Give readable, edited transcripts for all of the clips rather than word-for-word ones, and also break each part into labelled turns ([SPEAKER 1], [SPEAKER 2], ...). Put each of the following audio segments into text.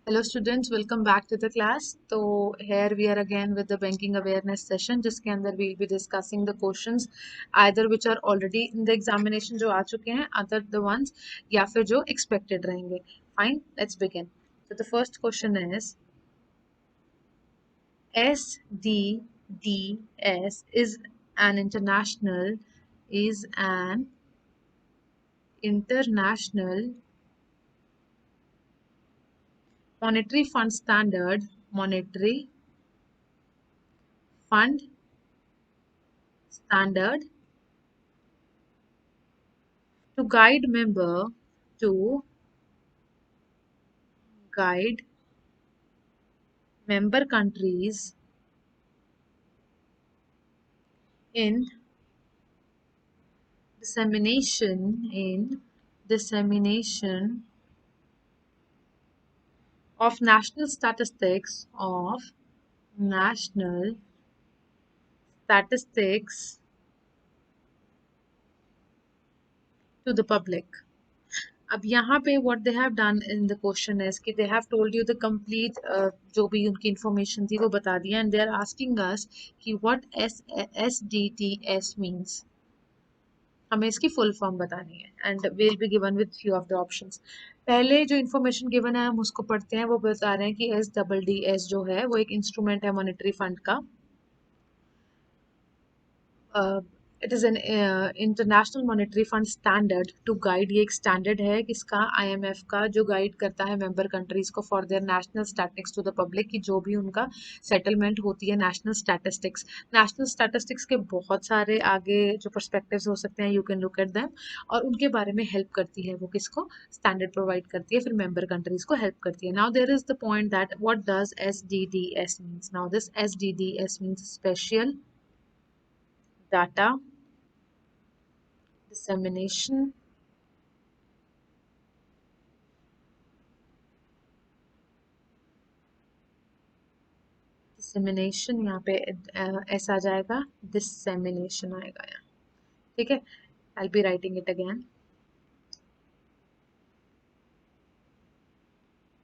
[SPEAKER 1] Hello students, welcome back to the class. So here we are again with the banking awareness session जिसके अंदर we'll be discussing the questions either which are already in the examination जो आ चुके हैं, other the ones या फिर जो expected रहेंगे. Fine, let's begin. So the first question is SDDS an international monetary fund fund standard to guide member countries in dissemination of national statistics to the public. अब यहाँ पे what they have done in the question is कि they have told you the complete जो भी उनकी information थी वो बता दिया and they are asking us कि what SDTS means. हमें इसकी फुल फॉर्म बतानी है and will be given with few of the options. पहले जो इन्फॉर्मेशन गिवन है हम उसको पढ़ते हैं. वो बता रहे हैं कि SDDS जो है वो एक इंस्ट्रूमेंट है मॉनेटरी फंड का. It is an international monetary fund standard to guide. ये एक स्टैंडर्ड है किसका? IMF का, जो गाइड करता है मेंबर कंट्रीज को for their national statistics to the public, कि जो भी उनका सेटलमेंट होती है नेशनल स्टैटिस्टिक्स. नेशनल स्टैटिस्टिक्स के बहुत सारे आगे जो पर्सपेक्टिव्स हो सकते हैं, you can look at them, और उनके बारे में हेल्प करती है वो किसको? स्टैंडर्ड प्रोवाइड करती है, फिर मेंबर कंट्रीज को हेल्प करती है. Now there is the point that what does SDDS means. Now this SDDS means special data dissemination यहाँ पे S आ जाएगा, dissemination आएगा यहाँ. ठीक है, I'll be writing it again.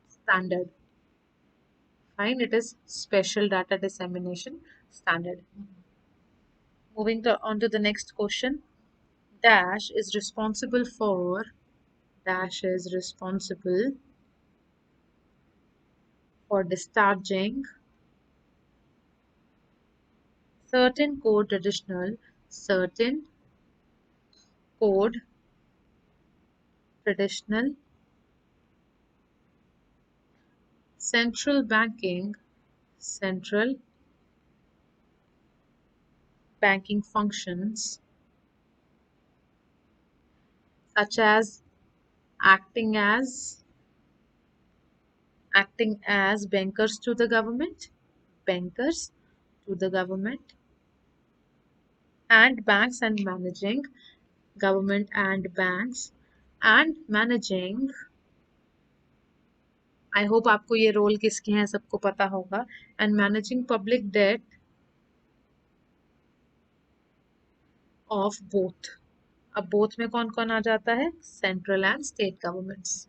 [SPEAKER 1] Standard. Fine, it is special data dissemination standard. Moving on to the next question. Dash is responsible for discharging certain code traditional central banking functions, such as acting as bankers to the government, and banks, and managing government and banks, and managing. I hope आपको ये role किसके हैं सबको पता होगा. And managing public debt of both. अब both में कौन कौन आ जाता है? Central and state governments.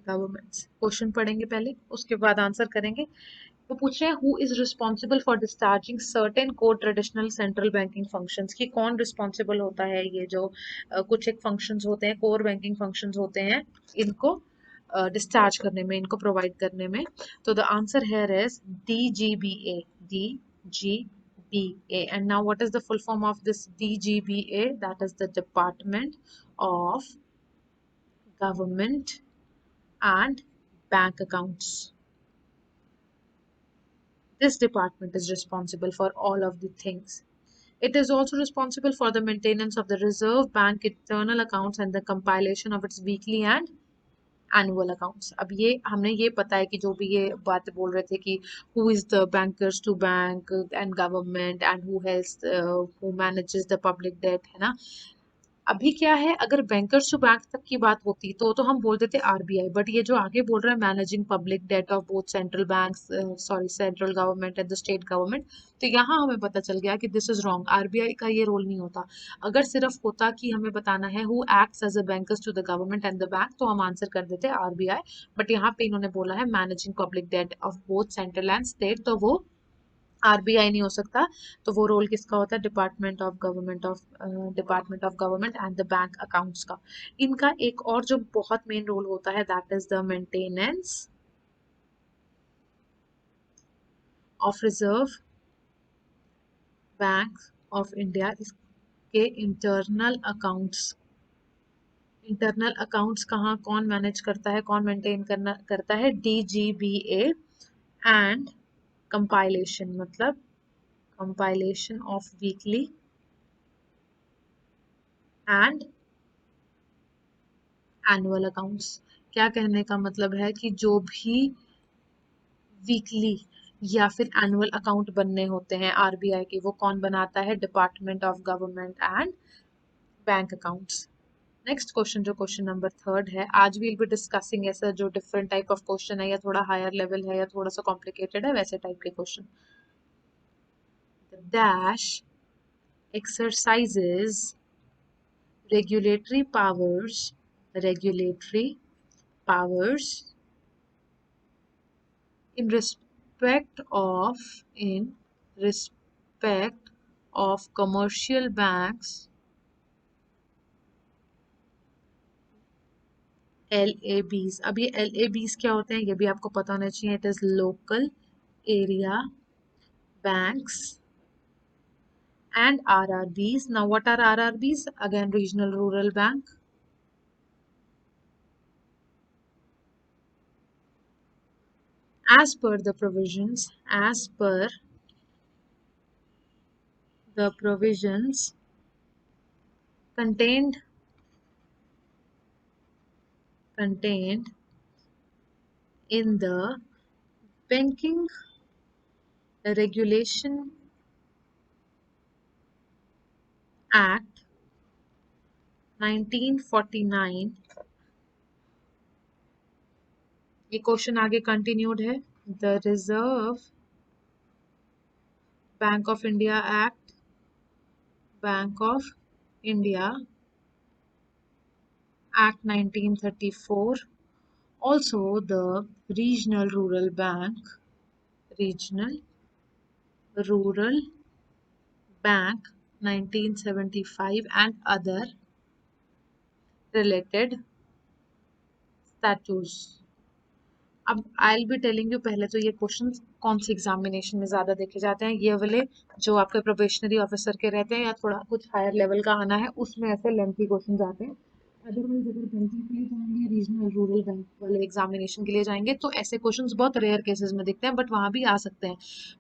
[SPEAKER 1] Question पढ़ेंगे पहले, उसके बाद आंसर करेंगे. वो पूछ रहे हैं who is responsible for discharging certain core traditional central banking functions, की कौन रिस्पॉन्सिबल होता है ये जो कुछ एक फंक्शंस होते हैं, कोर बैंकिंग फंक्शंस होते हैं, इनको डिस्चार्ज करने में, इनको प्रोवाइड करने में. तो the answer here is DGBA. And now what is the full form of this DGBA? That is the Department of Government and Bank Accounts. This department is responsible for all of the things. It is also responsible for the maintenance of the Reserve Bank internal accounts and the compilation of its weekly and annual accounts. अब ये हमने ये पता है कि जो भी ये बातें बोल रहे थे कि who is the bankers to bank and government and who manages the public debt, है ना. अभी क्या है, अगर बैंकर्स टू बैंक तक की बात होती तो हम बोल देते आरबीआई, बट ये जो आगे बोल रहा है managing public debt of both central banks, sorry central government and the state government, तो यहाँ हमें पता चल गया कि दिस इज रॉन्ग, आरबीआई का ये रोल नहीं होता। अगर सिर्फ होता कि हमें बताना है who acts as a bankers to the government and the bank, तो हम आंसर कर देते आरबीआई, बट यहाँ पे इन्होंने बोला है managing public debt of both central and state, तो वो आरबीआई नहीं हो सकता। तो वो रोल किसका होता है, department of government and the bank accounts का। इनका एक और जो बहुत मेन रोल होता है that is the maintenance of reserve bank of India, इसके इंटरनल अकाउंट्स कहाँ कौन मैनेज करता है, कौन मेंटेन करता है, डीजीबीए, एंड कंपाइलेशन, मतलब compilation of weekly and annual accounts. क्या कहने का मतलब है कि जो भी वीकली या फिर एनुअल अकाउंट बनने होते हैं आरबीआई के, वो कौन बनाता है, department of government and bank accounts. Next question, जो क्वेश्चन नंबर थर्ड है, आज वील बी डिस्कसिंग ऐसा जो डिफरेंट टाइप ऑफ क्वेश्चन है, या थोड़ा हायर लेवल है या थोड़ा सा कॉम्प्लिकेटेड है, वैसे टाइप के question. Dash exercises regulatory powers in respect of in respect of commercial banks, LABs। अब ये LABs क्या होते हैं, ये भी आपको पता होना चाहिए। It is local area banks and RRBs। now what are RRBs, again regional rural bank। as per the provisions contained in the banking regulation act 1949। ये क्वेश्चन आगे कंटिन्यूड है। The reserve bank of India act, bank of India act 1934, also the regional rural bank, regional rural bank 1975 and other related statutes। अब I will be telling you, पहले तो ये question कौन से examination में ज्यादा देखे जाते हैं, ये वाले जो आपके प्रोबेशनरी ऑफिसर के रहते हैं या थोड़ा कुछ हायर लेवल का आना है, उसमें ऐसे लेंथी क्वेश्चन आते हैं। अदरवाइज अगर बैंकिंग के लिए जाएंगे, रीजनल रूरल बैंक वाले एग्जामिनेशन के लिए जाएंगे, तो ऐसे क्वेश्चंस बहुत रेयर केसेस में दिखते हैं, बट वहां भी आ सकते हैं।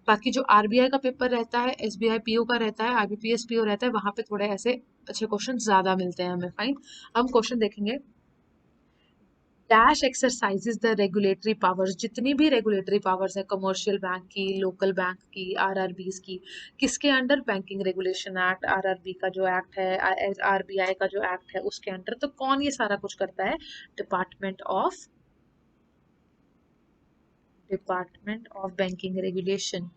[SPEAKER 1] बाकी जो आरबीआई का पेपर रहता है, एसबीआई पीओ का रहता है, आईबीपीएस पीओ रहता है, वहां पे थोड़े ऐसे अच्छे क्वेश्चन ज्यादा मिलते हैं हमें। फाइन, हम क्वेश्चन देखेंगे। Dash exercises the regulatory powers, जितनी भी रेगुलेटरी पावर्स है कमर्शियल बैंक की, लोकल बैंक की, आरआरबीज की, किसके under, banking regulation act, RRB का जो एक्ट है, आरबीआई का जो एक्ट है उसके अंडर। तो कौन ये सारा कुछ करता है, डिपार्टमेंट ऑफ बैंकिंग रेगुलेशन।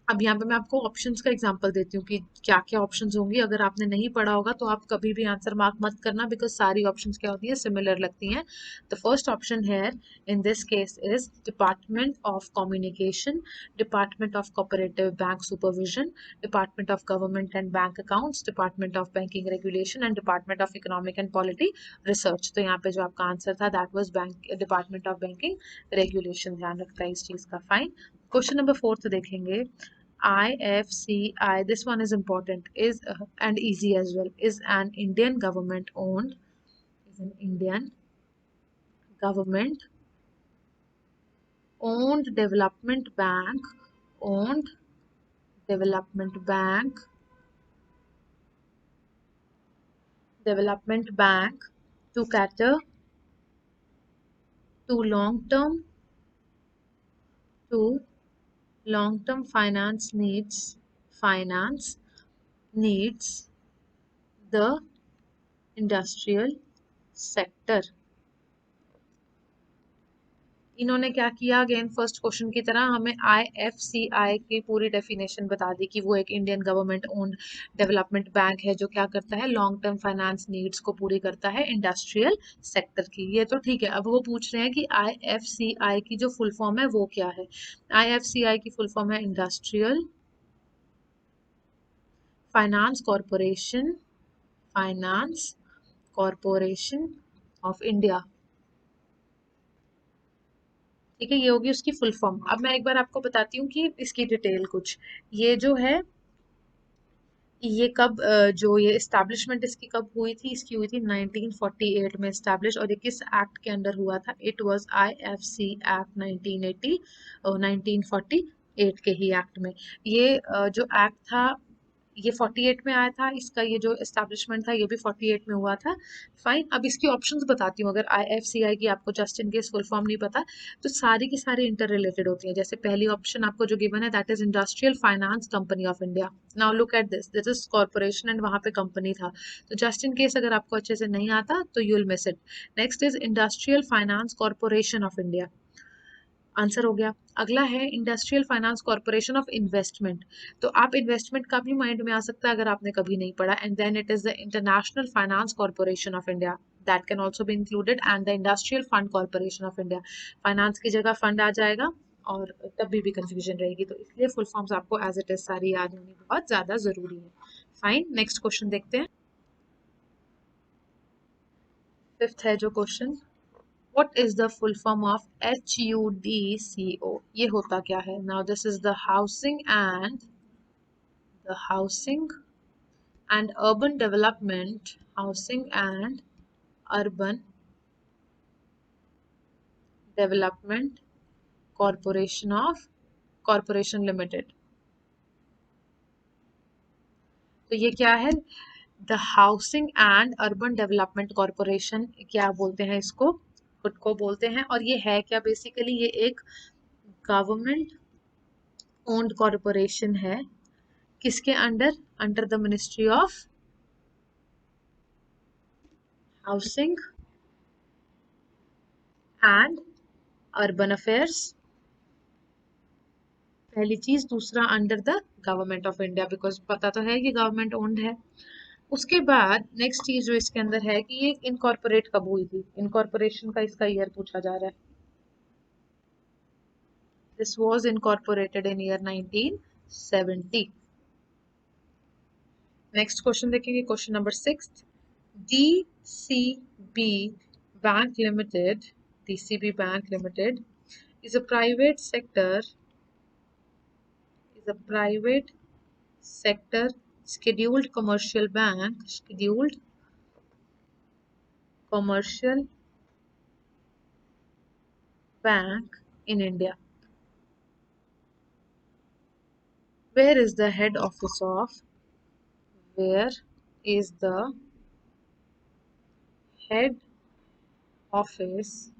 [SPEAKER 1] अब यहाँ पे मैं आपको ऑप्शंस का एग्जांपल देती हूँ कि क्या क्या ऑप्शंस होंगी। अगर आपने नहीं पढ़ा होगा तो आप कभी भी आंसर मार्क मत करना, बिकॉज सारी ऑप्शंस क्या होती है, सिमिलर लगती हैं। द फर्स्ट ऑप्शन है in this case is department of communication, department of cooperative bank supervision, department of government and bank accounts, department of banking regulation and department of economic and polity research. तो यहाँ पे जो आपका answer था that was bank department of banking regulation, ध्यान रखता है इस चीज का। फाइन, क्वेश्चन नंबर फोर्थ देखेंगे। IFCI, this one is important, is and easy as well, is an Indian government owned, is an Indian government owned owned development bank to cater to to long term finance needs the industrial sector. इन्होंने क्या किया, again first question की तरह हमें IFCI की पूरी definition बता दी कि वो एक Indian government owned development bank है जो क्या करता है, लॉन्ग टर्म फाइनेंस नीड्स को पूरी करता है इंडस्ट्रियल सेक्टर की। ये तो ठीक है। अब वो पूछ रहे हैं कि IFCI की जो फुल फॉर्म है वो क्या है। IFCI की फुल फॉर्म है industrial finance corporation, finance corporation of India. ठीक है, ये होगी उसकी फुल फॉर्म। अब मैं एक बार आपको बताती हूँ कि इसकी डिटेल कुछ। ये जो है, ये कब जो ये एस्टैब्लिशमेंट इसकी कब हुई थी, इसकी हुई थी 1948 में एस्टैब्लिश। और ये किस एक्ट के अंडर हुआ था, इट वाज IFC एक्ट 1980 और 1948 के ही एक्ट में। ये जो एक्ट था ये 48 में आया था, इसका ये जो एस्टैब्लिशमेंट था ये भी 48 में हुआ था। फाइन, अब इसकी ऑप्शंस बताती हूँ। अगर IFCI की आपको just in case full form नहीं पता तो सारी की सारी इंटर रिलेटेड होती है। जैसे पहली ऑप्शन आपको जो गिवन है that is industrial finance company of India. Now look at this is corporation and वहां पे कंपनी था। तो जस्ट इन केस अगर आपको अच्छे से नहीं आता तो you will miss it. Next is industrial finance corporation of India, answer हो गया। अगला है industrial finance corporation of investment. तो आप इन्वेस्टमेंट का भी माइंड में आ सकता है अगर आपने कभी नहीं पढ़ा। And then it is the international finance corporation of India, that can also be included, and the industrial fund corporation of India. Finance की जगह फंड आ जाएगा और तभी भी कंफ्यूजन रहेगी। तो इसलिए फुल फॉर्म्स आपको एज इट इज सारी याद होनी बहुत ज्यादा जरूरी है। फाइन, नेक्स्ट क्वेश्चन देखते हैं। फिफ्थ है जो question, What is the full form of HUDCO? ये होता क्या है? Now this is the urban development, housing and urban development corporation limited. तो ये क्या है? The housing and urban development corporation क्या बोलते हैं इसको, खुद को बोलते हैं। और ये है क्या, बेसिकली ये एक गवर्नमेंट ओन्ड कॉरपोरेशन है। किसके under? Under the ministry of housing and urban affairs, पहली चीज। दूसरा, under the government of India, because पता तो है कि गवर्नमेंट ओन्ड है। उसके बाद नेक्स्ट चीज जो इसके अंदर है कि ये इनकॉर्पोरेट कब हुई थी, इनकॉर्पोरेशन का इसका ईयर पूछा जा रहा है। This was incorporated in year 1970। Next question देखेंगे, question number 6। DCB bank limited, DCB bank limited is a private sector is a private sector scheduled commercial bank in India. Where is the head office of? Where is the head office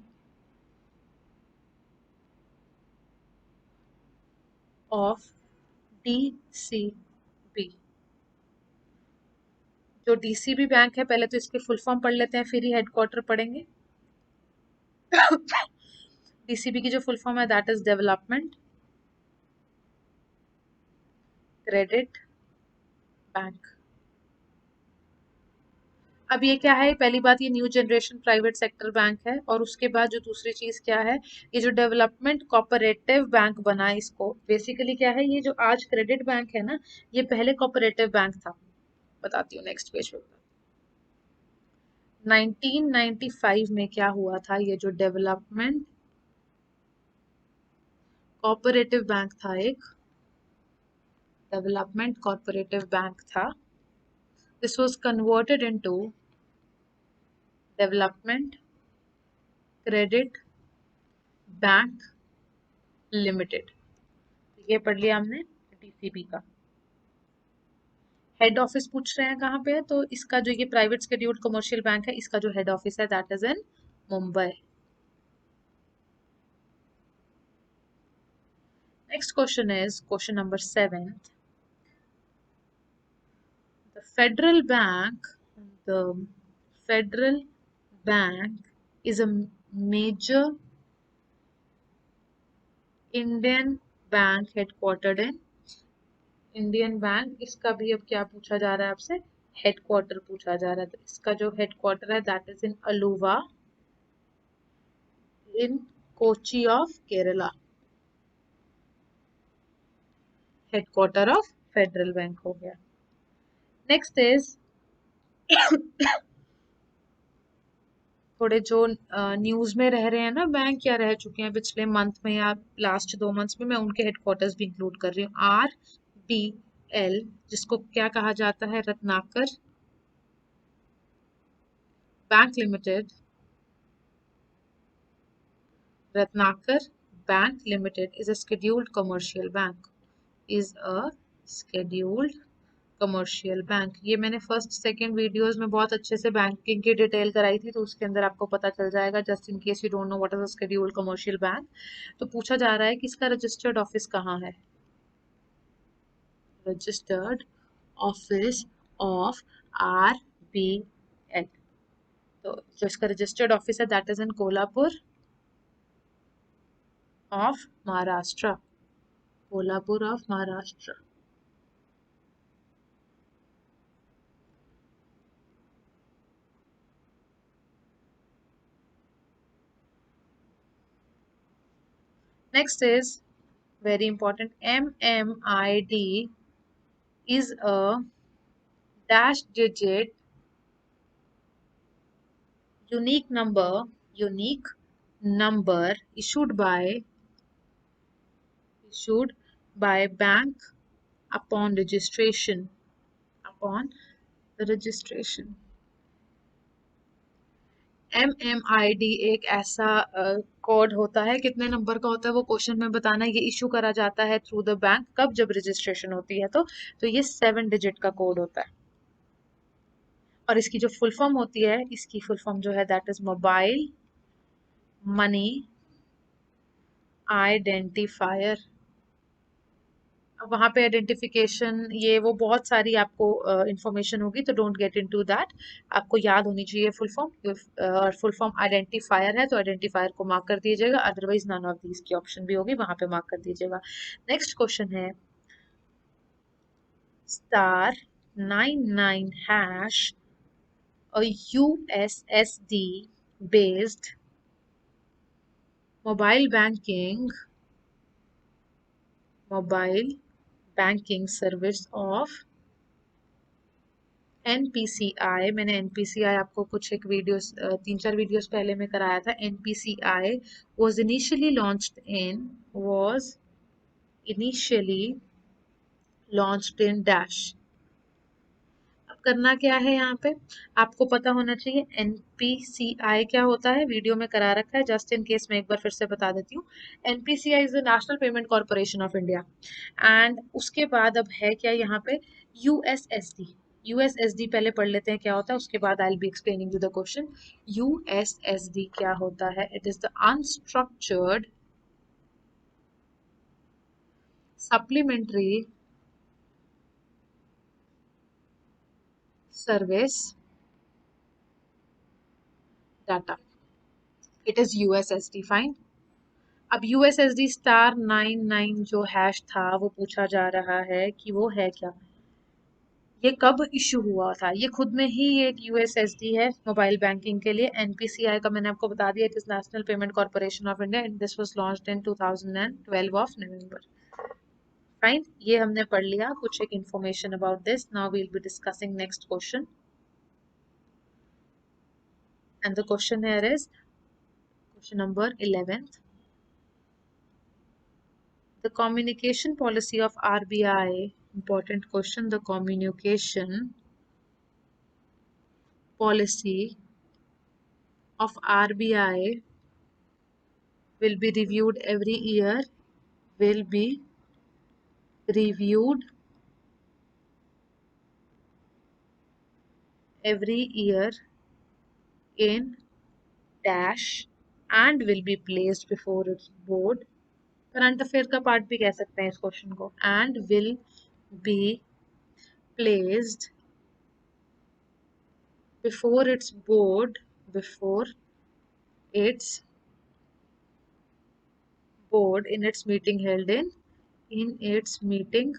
[SPEAKER 1] of DCB? जो DCB bank है, पहले तो इसके full form पढ़ लेते हैं फिर ही headquarter पढ़ेंगे। DCB की जो फुल फॉर्म है that is development credit bank. अब ये क्या है, पहली बात ये new generation private sector bank है। और उसके बाद जो दूसरी चीज क्या है, ये जो डेवलपमेंट कोऑपरेटिव बैंक बना है, इसको बेसिकली क्या है, ये जो आज क्रेडिट बैंक है ना, ये पहले कोऑपरेटिव बैंक था। बताती हूँ नेक्स्ट पेज पे। 1995 में क्या हुआ था, ये जो डेवलपमेंट कोऑपरेटिव बैंक था, एक डेवलपमेंट कोऑपरेटिव बैंक था, this was converted into development credit bank limited. ये पढ़ लिया हमने DCB का। हेड ऑफिस पूछ रहे हैं कहाँ पे है, तो इसका जो ये प्राइवेट शेड्यूल्ड कमर्शियल बैंक है, इसका जो हेड ऑफिस है that is in Mumbai. Next question is question number 7। The Federal Bank The Federal Bank is a major Indian bank headquartered in Indian bank. इसका भी अब क्या पूछा जा रहा है आपसे, हेडक्वार्टर पूछा जा रहा है। तो इसका जो हेडक्वार्टर है that is in Aluva in Kochi of Kerala, headquarter of federal bank हो गया। नेक्स्ट इज थोड़े जो न्यूज में रह रहे हैं ना बैंक, या रह चुके हैं पिछले मंथ में या लास्ट 2 मंथ्स में, मैं उनके हेडक्वार्टर्स भी इंक्लूड कर रही हूँ। RBL, जिसको क्या कहा जाता है, Ratnakar bank limited, Ratnakar Bank Limited is a scheduled commercial bank. Is a scheduled commercial bank. ये मैंने फर्स्ट सेकंड वीडियोस में बहुत अच्छे से बैंकिंग की डिटेल कराई थी, तो उसके अंदर आपको पता चल जाएगा, just in case you don't know what is a scheduled commercial bank. तो पूछा जा रहा है कि इसका रजिस्टर्ड ऑफिस कहाँ है, रजिस्टर्ड ऑफिस ऑफ RBL। तो जो इसका रजिस्टर्ड ऑफिस है that is in Kolhapur of Maharashtra, Kolhapur of Maharashtra. Next is very important, MMID is a dash digit unique number issued by bank upon registration, upon the registration। MMID एक ऐसा code होता है, कितने number का होता है वो क्वेश्चन में बताना। ये इशू करा जाता है थ्रू द बैंक, कब, जब रजिस्ट्रेशन होती है। तो ये 7 डिजिट का कोड होता है। और इसकी जो फुल फॉर्म होती है, इसकी फुल फॉर्म जो है that is mobile money identifier. अब वहां पे आइडेंटिफिकेशन ये वो बहुत सारी आपको इंफॉर्मेशन होगी, तो डोंट गेट इनटू दैट। आपको याद होनी चाहिए फुल फॉर्म। और फुल फॉर्म आइडेंटिफायर है तो आइडेंटिफायर को मार्क कर दीजिएगा, अदरवाइज नन ऑफ दीज की ऑप्शन भी होगी, वहां पे मार्क कर दीजिएगा। नेक्स्ट क्वेश्चन है *99# a USSD based mobile banking service of NPCI। मैंने NPCI आपको कुछ एक वीडियोस 3-4 वीडियोस पहले में कराया था। NPCI was initially launched in dash। अब करना क्या है यहाँ पे, आपको पता होना चाहिए NPCI क्या होता है, वीडियो में करा रखा है, जस्ट इन केस मैं एक बार फिर से बता देती हूँ। NPCI is the national payment corporation of India. And उसके बाद अब है क्या यहाँ पे, USSD। यूएसएसडी पहले पढ़ लेते हैं क्या होता है, उसके बाद I will be explaining you the question. USSD क्या होता है, it is the unstructured supplementary service data, it is USSD. Fine. अब यूएसएसडी *99 जो हैश था वो पूछा जा रहा है कि वो है क्या, ये कब इशू हुआ था। ये खुद में ही एक यूएसएसडी है मोबाइल बैंकिंग के लिए। एनपीसीआई का मैंने आपको बता दिया, it is national payment corporation of India and this was launched in 2012 of November. Fine, ये हमने पढ़ लिया कुछ एक information about this. Now we will be discussing next question and the question here is question number 11th। The communication policy of RBI, important question, the communication policy of RBI will be reviewed every year, will be reviewed every year in dash and will be placed before its board। Current affair का part भी कह सकते हैं इस question को। And will be placed before its board, before its board in its meeting in its meeting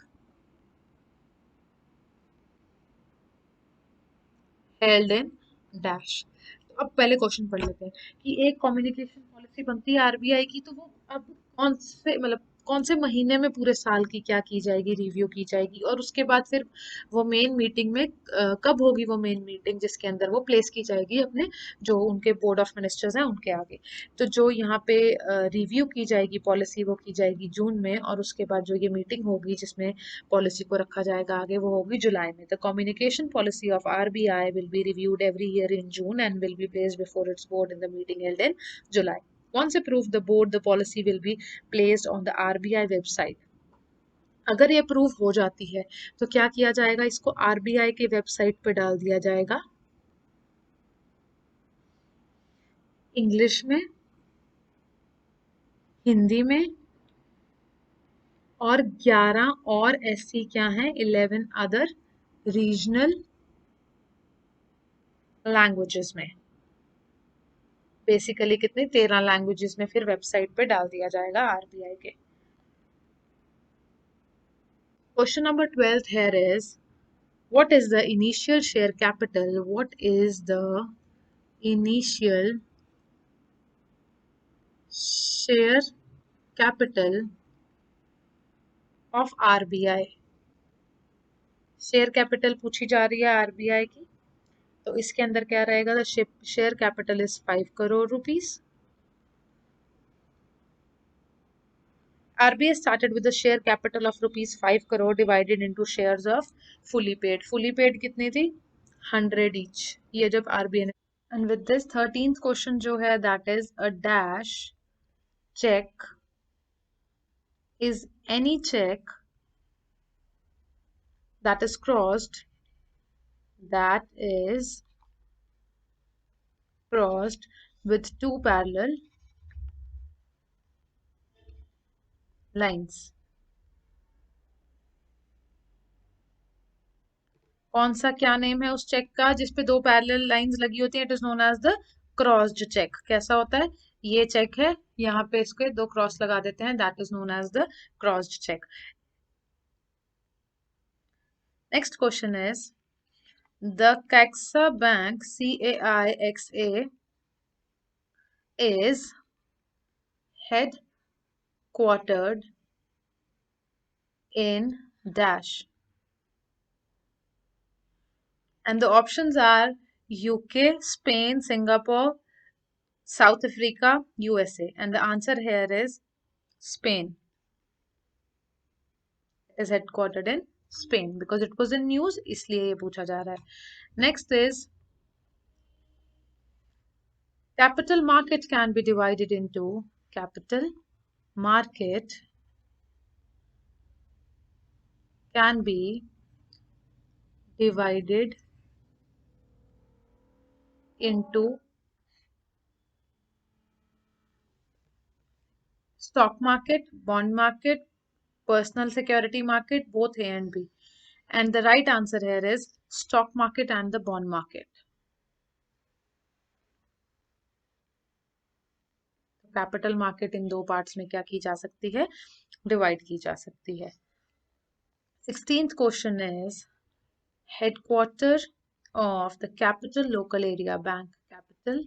[SPEAKER 1] held in dash। तो अब पहले क्वेश्चन पढ़ लेते हैं कि एक कम्युनिकेशन पॉलिसी बनती है आरबीआई की, तो वो अब कौन से मतलब कौन से महीने में पूरे साल की क्या की जाएगी, रिव्यू की जाएगी, और उसके बाद फिर वो मेन मीटिंग में कब होगी वो मेन मीटिंग जिसके अंदर वो प्लेस की जाएगी अपने जो उनके बोर्ड ऑफ मिनिस्टर्स हैं उनके आगे। तो जो यहाँ पे रिव्यू की जाएगी पॉलिसी वो की जाएगी जून में, और उसके बाद जो ये मीटिंग होगी जिसमें पॉलिसी को रखा जाएगा आगे वो होगी जुलाई में। The communication policy of RBI will be reviewed every year in June and will be placed before it's board in the meeting held in July. Once approved the board, the policy will be placed on the RBI website। अगर ये approve हो जाती है तो क्या किया जाएगा, इसको आरबीआई के वेबसाइट पे डाल दिया जाएगा इंग्लिश में, हिंदी में, और 11 और ऐसी क्या है 11 अदर रीजनल लैंग्वेजेस में। बेसिकली कितने 13 लैंग्वेजेस में फिर वेबसाइट पे डाल दिया जाएगा आरबीआई के। Question number 12 here is what is the initial share capital, what is the initial share capital of RBI। Share capital पूछी जा रही है आरबीआई की, तो इसके अंदर क्या रहेगा, the share capital is 5 crore rupees. RBI started with a share capital of rupees 5 crore divided into shares of fully paid। fully paid कितनी थी 100 each, ये जब RBI ने। and with this 13th question जो है that is a dash check is any check that is crossed with two parallel lines। कौन सा क्या नेम है उस चेक का जिसपे दो पैरेलल लाइंस लगी होती है, it is known as the crossed cheque. कैसा होता है ये चेक है, यहाँ पे इसके दो क्रॉस लगा देते हैं, that is known as the crossed cheque. Next question is the Caixa bank CAIXA is headquartered in dash, and the options are UK, Spain, Singapore, South Africa, USA, and the answer here is Spain। is headquartered in Spain because it was in news, इसलिए ये पूछा जा रहा है। Next is capital market can be divided into capital market can be divided into stock market, bond market, personal security market, both A and B, and the right answer here is stock market and the bond market। Capital market in दो parts में क्या की जा सकती है, divide की जा सकती है। 16th question is headquarter of the Capital Local Area Bank। Capital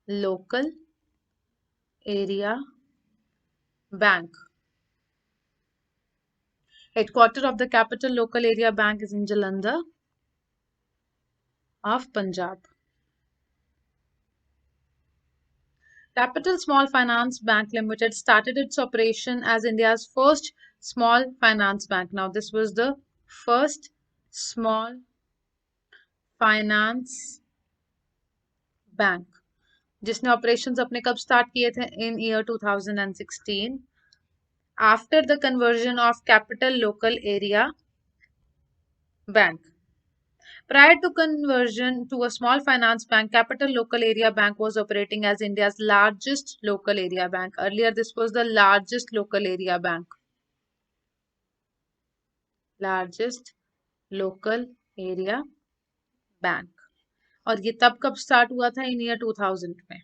[SPEAKER 1] Local Area Bank, headquarter of the Capital Local Area Bank is in Jalandhar of Punjab। Capital Small Finance Bank Limited started its operation as India's first small finance bank। Now this was the first small finance bank जिसने operations अपने कब start किए थे, इन year 2016 after the conversion of Capital Local Area Bank। Prior to conversion to a small finance bank, Capital Local Area Bank was operating as India's largest local area bank। Earlier this was the largest local area bank, largest local area bank। और ये तब कब start हुआ था? इन year 2000 में।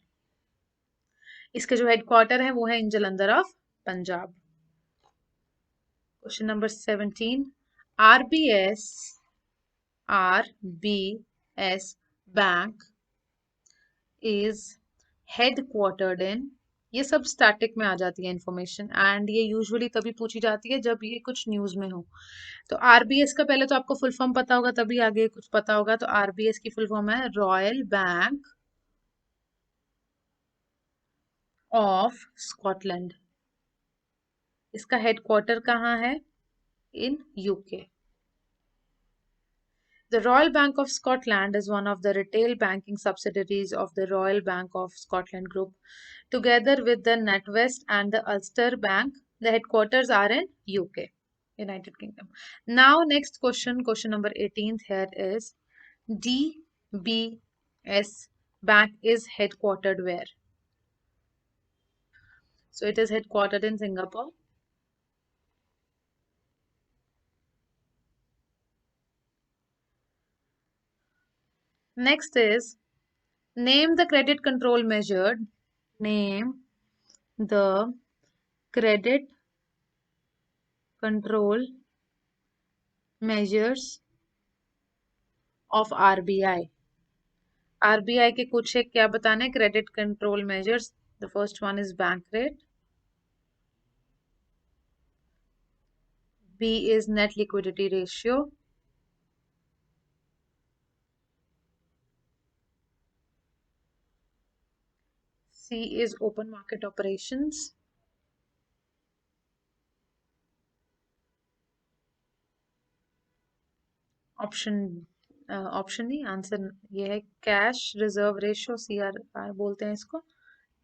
[SPEAKER 1] इसके जो headquarter है वो है in Jalandhar of Punjab. Question number 17, RBS RBS bank is headquartered in, ये सब स्टैटिक में आ जाती है इंफॉर्मेशन, एंड ये यूजुअली तभी पूछी जाती है जब ये कुछ न्यूज में हो। तो आरबीएस का पहले तो आपको फुल फॉर्म पता होगा, तभी आगे कुछ पता होगा। तो आरबीएस की फुल फॉर्म है रॉयल बैंक ऑफ स्कॉटलैंड। इसका हेडक्वार्टर कहाँ है? In UK. The Royal Bank of Scotland is one of the retail banking subsidiaries of the Royal Bank of Scotland Group. Together with the NatWest and the Ulster Bank, the headquarters are in UK, United Kingdom. Now, next question, question number 18 here is DBS Bank is headquartered where? So it is headquartered in Singapore. Next is name the credit control measured. Name the credit control measures of RBI. RBI के कुछ एक क्या बताने? Credit control measures. The first one is bank rate, B is net liquidity ratio, C is open market operations, option option नहीं, answer ये है cash reserve ratio, CRR बोलते हैं इसको,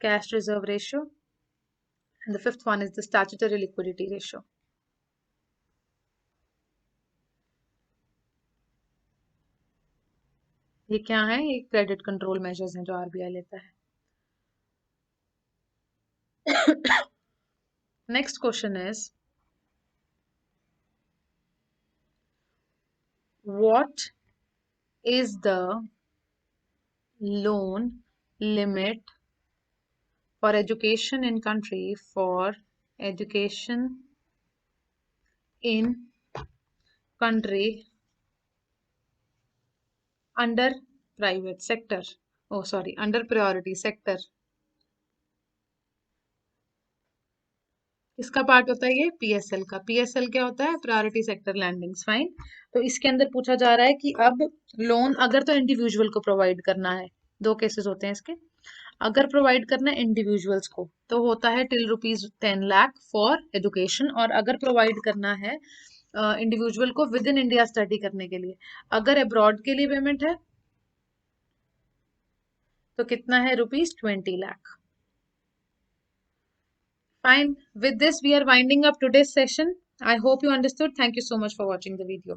[SPEAKER 1] cash reserve ratio. And the fifth one is the statutory liquidity ratio. ये क्या है? ये क्रेडिट कंट्रोल मेजर्स हैं जो आरबीआई लेता है। Next question is what is the loan limit for education in country for education in country under private sector, oh sorry, under priority sector? इसका part होता है ये पीएसएल का। पीएसएल क्या होता है? Priority sector landings. फाइन। तो इसके अंदर पूछा जा रहा है कि अब लोन अगर तो इंडिविजुअल को प्रोवाइड करना है, दो केसेस होते हैं इसके। अगर प्रोवाइड करना है इंडिविजुअल्स को तो होता है टिल ₹10 लाख फॉर एजुकेशन, और अगर प्रोवाइड करना है इंडिविजुअल को विद इन इंडिया स्टडी करने के लिए, अगर अब्रॉड के लिए पेमेंट है तो कितना है? ₹20 lakh. Fine. With this, we are winding up today's session. I hope you understood. Thank you so much for watching the video.